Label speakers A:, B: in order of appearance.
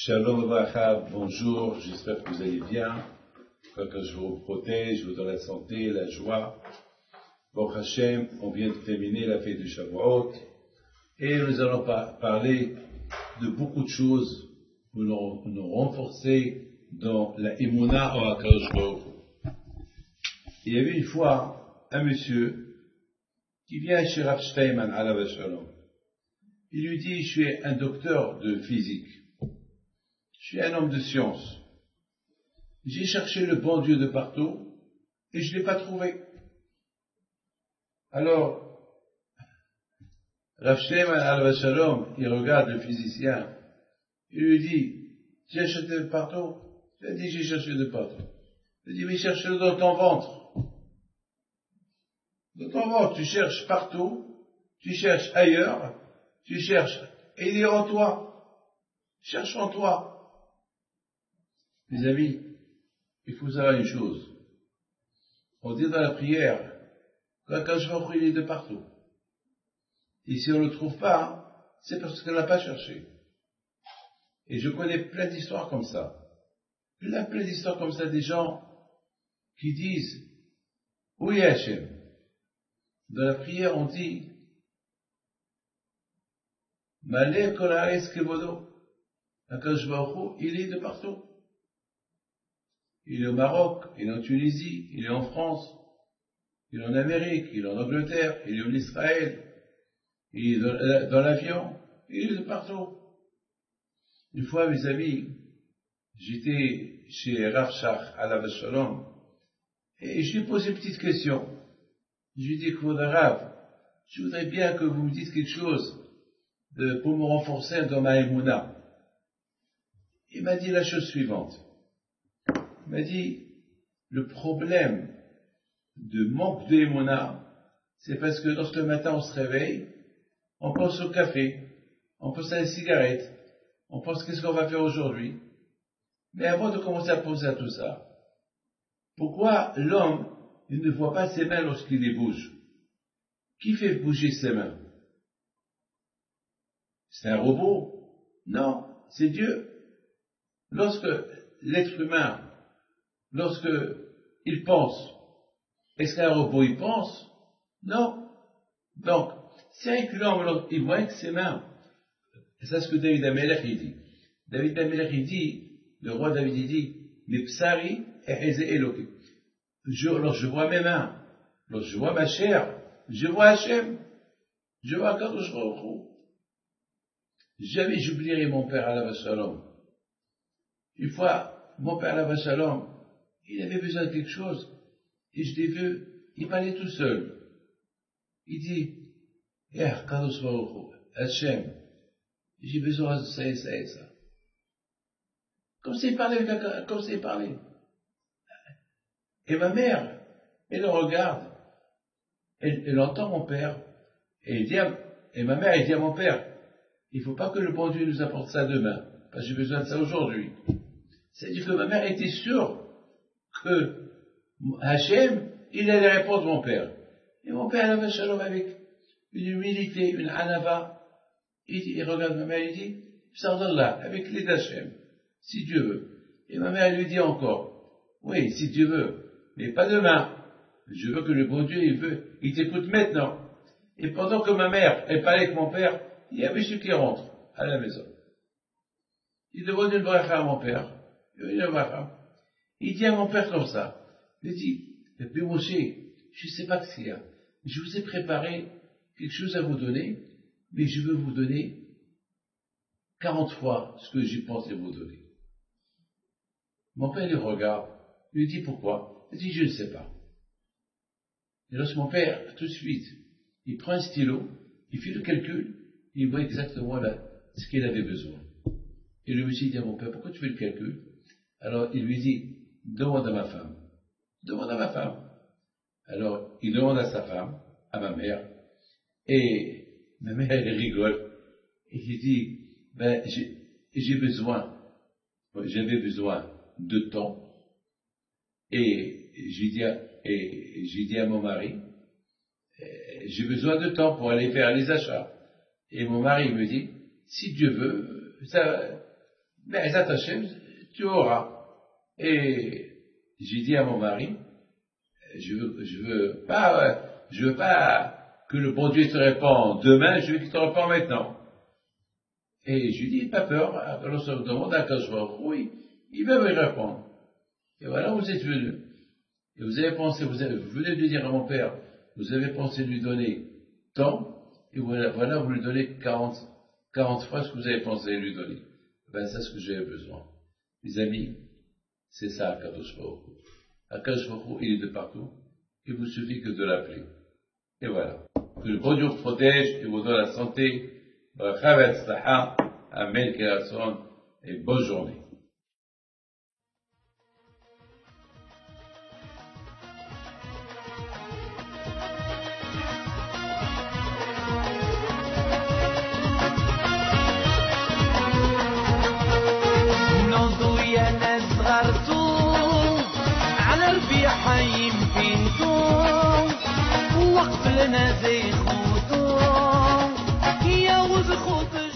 A: Shalom Abraham, bonjour, j'espère que vous allez bien, que je vous protège, je vous donne la santé, la joie. Bon Hachem, on vient de terminer la fête du Shavuot, et nous allons parler de beaucoup de choses pour nous renforcer dans la Emouna en Akadosh Baruch Hu. Il y avait une fois un monsieur qui vient chez Rav Steinman à la Shalom. Il lui dit, je suis un docteur de physique. Je suis un homme de science. J'ai cherché le bon Dieu de partout et je ne l'ai pas trouvé. Alors, Rav Steinman al Shalom, il regarde le physicien, il lui dit, tu as cherché de partout? Il a dit, j'ai cherché de partout. Il dit, mais cherche-le dans ton ventre. Dans ton ventre, tu cherches partout, tu cherches ailleurs, tu cherches, et il est en toi. Cherche en toi. Mes amis, il faut savoir une chose. On dit dans la prière qu'Akadosh Baruch Hu, il est de partout. Et si on ne le trouve pas, c'est parce qu'on ne l'a pas cherché. Et je connais plein d'histoires comme ça. Plein d'histoires comme ça, des gens qui disent, où est Hachem? Dans la prière, on dit, Malé kol haaretz kevodo. Akadosh Baruch Hu, il est de partout. Il est au Maroc, il est en Tunisie, il est en France, il est en Amérique, il est en Angleterre, il est en Israël, il est dans l'avion, il est de partout. Une fois, mes amis, j'étais chez Rav Shach à la Shalom, et je lui ai posé une petite question. Je lui ai dit, Kvod Rav, je voudrais bien que vous me dites quelque chose pour me renforcer dans ma Emouna. Il m'a dit la chose suivante. Il m'a dit, le problème de manque de Emouna, c'est parce que lorsque le matin on se réveille, on pense au café, on pense à la cigarette, on pense qu'est-ce qu'on va faire aujourd'hui. Mais avant de commencer à penser à tout ça, pourquoi l'homme, il ne voit pas ses mains lorsqu'il les bouge? Qui fait bouger ses mains? C'est un robot? Non, c'est Dieu. Lorsque l'être humain, lorsque il pense, est-ce qu'un robot il pense? Non. Donc, si un l'homme, il voit avec ses mains, et c'est ce que David Amelech il dit. David Amelech il dit, le roi David il dit, mais psari et eze eloké. Lorsque je vois mes mains, lorsque je vois ma chair, je vois Hachem, je vois Akadosh Baruch Hu. Jamais j'oublierai mon père Alav Shalom. Une fois, mon père Alav Shalom, il avait besoin de quelque chose, et je l'ai vu, il parlait tout seul. Il dit, Akadosh Baruch Hu, Hachem, j'ai besoin de ça et ça et ça. Comme s'il parlait. Et ma mère, elle le regarde, elle entend mon père, et ma mère, elle dit à mon père, il ne faut pas que le bon Dieu nous apporte ça demain, parce que j'ai besoin de ça aujourd'hui. C'est-à-dire que ma mère était sûre que Hachem, il allait répondre mon père. Et mon père avait shalom avec une humilité, une anava. Il regarde ma mère, il dit, Psardallah, avec l'aide d'Hachem, si Dieu veut. Et ma mère lui dit encore, oui, si Dieu veut, mais pas demain. Je veux que le bon Dieu, il t'écoute maintenant. Et pendant que ma mère, elle parlait avec mon père, il y a un monsieur qui rentre à la maison. Il demande une bracha à mon père. Il dit à mon père comme ça. Il dit, mais Moshe, je ne sais pas ce qu'il y a. Je vous ai préparé quelque chose à vous donner, mais je veux vous donner 40 fois ce que j'ai pensé vous donner. Mon père le regarde, il lui dit pourquoi? Il dit, je ne sais pas. Et lorsque mon père, tout de suite, il prend un stylo, il fait le calcul, il voit exactement là ce qu'il avait besoin. Et le monsieur dit à mon père, pourquoi tu fais le calcul? Alors il lui dit, demande à ma femme. Demande à ma femme. Alors il demande à sa femme, à ma mère, et ma mère elle rigole. Et il dit, j'avais besoin de temps. Et j'ai dit à mon mari, j'ai besoin de temps pour aller faire les achats. Et mon mari me dit, si Dieu veut, Mais Hashem, tu auras. Et j'ai dit à mon mari, je veux pas que le bon Dieu te réponde demain, je veux qu'il te réponde maintenant. Et je lui dis, pas peur, alors on se demande à Akadosh Baruch Hu, oui, il va me répondre. Et voilà, vous êtes venu. Et vous avez pensé, vous venez de dire à mon père, vous avez pensé lui donner tant, et voilà, vous lui donnez 40 fois ce que vous avez pensé lui donner. Ben, c'est ce que j'avais besoin. Mes amis, c'est ça, Akadosh Baruch Hu. Akadosh Baruch Hu, il est de partout. Il vous suffit que de l'appeler. Et voilà. Que le bon Dieu vous protège et vous donne la santé. Amen, et bonne journée.
B: حي بينكم وقت لنا زي خوتو يا وز خوت